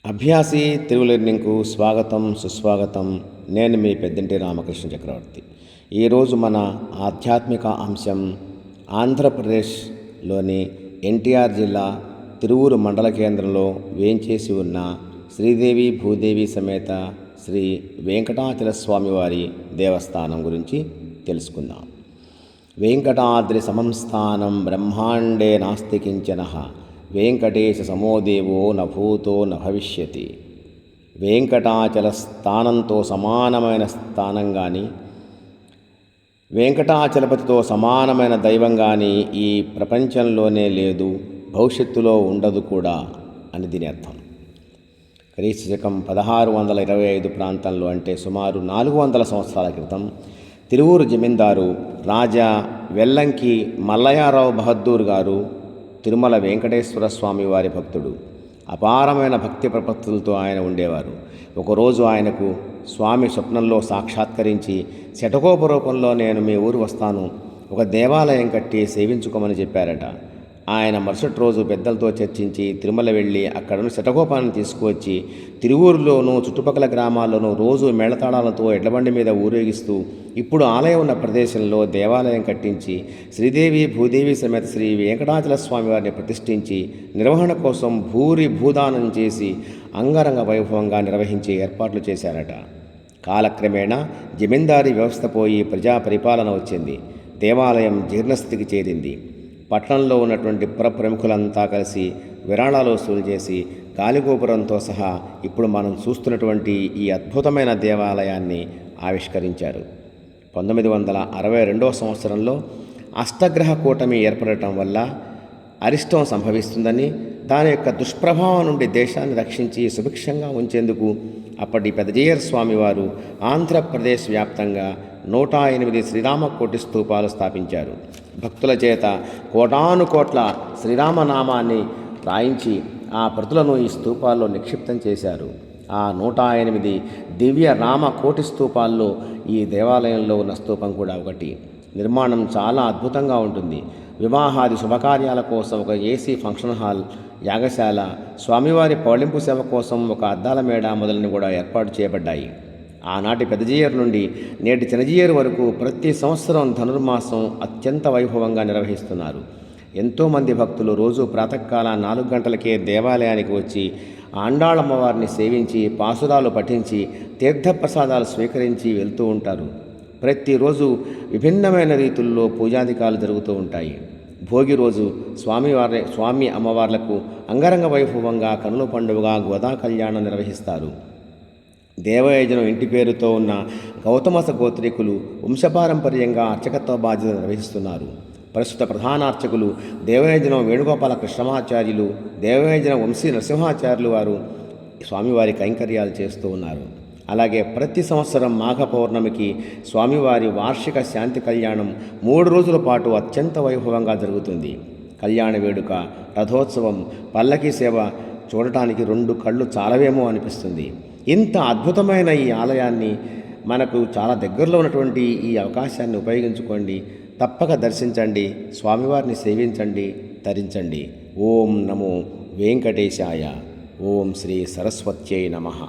అభ్యాసి తెలుగు లెర్నింగ్కు స్వాగతం సుస్వాగతం. నేను మీ పెద్దంటి రామకృష్ణ చక్రవర్తి. ఈరోజు మన ఆధ్యాత్మిక అంశం ఆంధ్రప్రదేశ్లోని ఎన్టీఆర్ జిల్లా తిరువూరు మండల కేంద్రంలో వేంచేసి ఉన్న శ్రీదేవి భూదేవి సమేత శ్రీ వెంకటాచల స్వామివారి దేవస్థానం గురించి తెలుసుకుందాం. వెంకటాద్రి సమంస్థానం బ్రహ్మాండే నాస్తి కించనః వెంకటేశ సమోదేవో న భూతో న భవిష్యతి. వెంకటాచల స్థానంతో సమానమైన స్థానం కానీ, వెంకటాచలపతితో సమానమైన దైవం కానీ ఈ ప్రపంచంలోనే లేదు, భవిష్యత్తులో ఉండదు కూడా అని దీని అర్థం. క్రీస్తు శకం 1625 ప్రాంతంలో, అంటే సుమారు 400 సంవత్సరాల క్రితం, తిరువూరు జమీందారు రాజా వెల్లంకి మల్లయారావు బహద్దూర్ గారు తిరుమల వెంకటేశ్వర స్వామి వారి భక్తుడు. అపారమైన భక్తి ప్రపత్తులతో ఆయన ఉండేవారు. ఒకరోజు ఆయనకు స్వామి స్వప్నంలో సాక్షాత్కరించి, శటకోప రూపంలో నేను మీ ఊరు వస్తాను, ఒక దేవాలయం కట్టి సేవించుకోమని చెప్పారట. ఆయన మరుసటి రోజు పెద్దలతో చర్చించి తిరుమల వెళ్ళి అక్కడను శటకోపాన్ని తీసుకువచ్చి తిరువూరులోనూ చుట్టుపక్కల గ్రామాల్లోనూ రోజు మేళతాళాలతో ఎడ్లబండి మీద ఊరేగిస్తూ ఇప్పుడు ఆలయం ఉన్న ప్రదేశంలో దేవాలయం కట్టించి శ్రీదేవి భూదేవి సమేత శ్రీ వెంకటాచల స్వామి వారిని ప్రతిష్ఠించి నిర్వహణ కోసం భూదానం చేసి అంగరంగ వైభవంగా నిర్వహించే ఏర్పాట్లు చేశారట. కాలక్రమేణా జమీందారీ వ్యవస్థ పోయి ప్రజా పరిపాలన వచ్చింది. దేవాలయం జీర్ణస్థితికి చేరింది. పట్టణంలో ఉన్నటువంటి ప్రముఖులంతా కలిసి విరాళాలు వసూలు చేసి గాలిగోపురంతో సహా ఇప్పుడు మనం చూస్తున్నటువంటి ఈ అద్భుతమైన దేవాలయాన్ని ఆవిష్కరించారు. 1962 సంవత్సరంలో అష్టగ్రహ కూటమి ఏర్పడటం వల్ల అరిష్టం సంభవిస్తుందని, దాని యొక్క దుష్ప్రభావం నుండి దేశాన్ని రక్షించి సుభిక్షంగా ఉంచేందుకు అప్పటి పెదజేయర్ స్వామివారు ఆంధ్రప్రదేశ్ వ్యాప్తంగా 108 శ్రీరామకోటి స్తూపాలు స్థాపించారు. భక్తుల చేత కోటానుకోట్ల శ్రీరామనామాన్ని రాయించి ఆ ప్రతులను ఈ స్తూపాల్లో నిక్షిప్తం చేశారు. ఆ 108 దివ్య రామ కోటి స్తూపాల్లో ఈ దేవాలయంలో ఉన్న స్తూపం కూడా ఒకటి. నిర్మాణం చాలా అద్భుతంగా ఉంటుంది. వివాహాది శుభకార్యాల కోసం ఒక ఏసీ ఫంక్షన్ హాల్, యాగశాల, స్వామివారి పౌళింపు సేవ కోసం ఒక అద్దాల మేడ మొదలని కూడా ఏర్పాటు చేయబడ్డాయి. ఆనాటి పెదజీయర్ నుండి నేటి చినజీయర్ వరకు ప్రతి సంవత్సరం ధనుర్మాసం అత్యంత వైభవంగా నిర్వహిస్తున్నారు. ఎంతోమంది భక్తులు రోజు ప్రాతకాల 4 గంటలకే దేవాలయానికి వచ్చి ఆండాళమ్మవారిని సేవించి పాసురాలు పఠించి తీర్థప్రసాదాలు స్వీకరించి వెళ్తూ ఉంటారు. ప్రతిరోజు విభిన్నమైన రీతుల్లో పూజాధికాలు జరుగుతూ ఉంటాయి. భోగి రోజు స్వామి అమ్మవార్లకు అంగరంగ వైభవంగా కనుల పండుగగా గోదా కళ్యాణం నిర్వహిస్తారు. దేవయజనం ఇంటి పేరుతో ఉన్న గౌతమస గోత్రీకులు వంశపారంపర్యంగా అర్చకత్వ బాధ్యత నిర్వహిస్తున్నారు. ప్రస్తుత ప్రధాన అర్చకులు దేవయజనం వేణుగోపాల కృష్ణమాచార్యులు, దేవయజనం వంశీ నరసింహాచార్యులు వారు స్వామివారి కైంకర్యాలు చేస్తూ ఉన్నారు. అలాగే ప్రతి సంవత్సరం మాఘ పౌర్ణమికి స్వామివారి వార్షిక శాంతి కళ్యాణం 3 రోజుల పాటు అత్యంత వైభవంగా జరుగుతుంది. కళ్యాణ వేడుక, రథోత్సవం, పల్లకీ సేవ చూడటానికి 2 కళ్ళు చాలవేమో అనిపిస్తుంది. ఇంత అద్భుతమైన ఈ ఆలయాన్ని, మనకు చాలా దగ్గరలో ఉన్నటువంటి ఈ అవకాశాన్ని ఉపయోగించుకోండి. తప్పక దర్శించండి, స్వామివారిని సేవించండి, తరించండి. ఓం నమో వెంకటేశాయ. ఓం శ్రీ సరస్వత్యై నమః.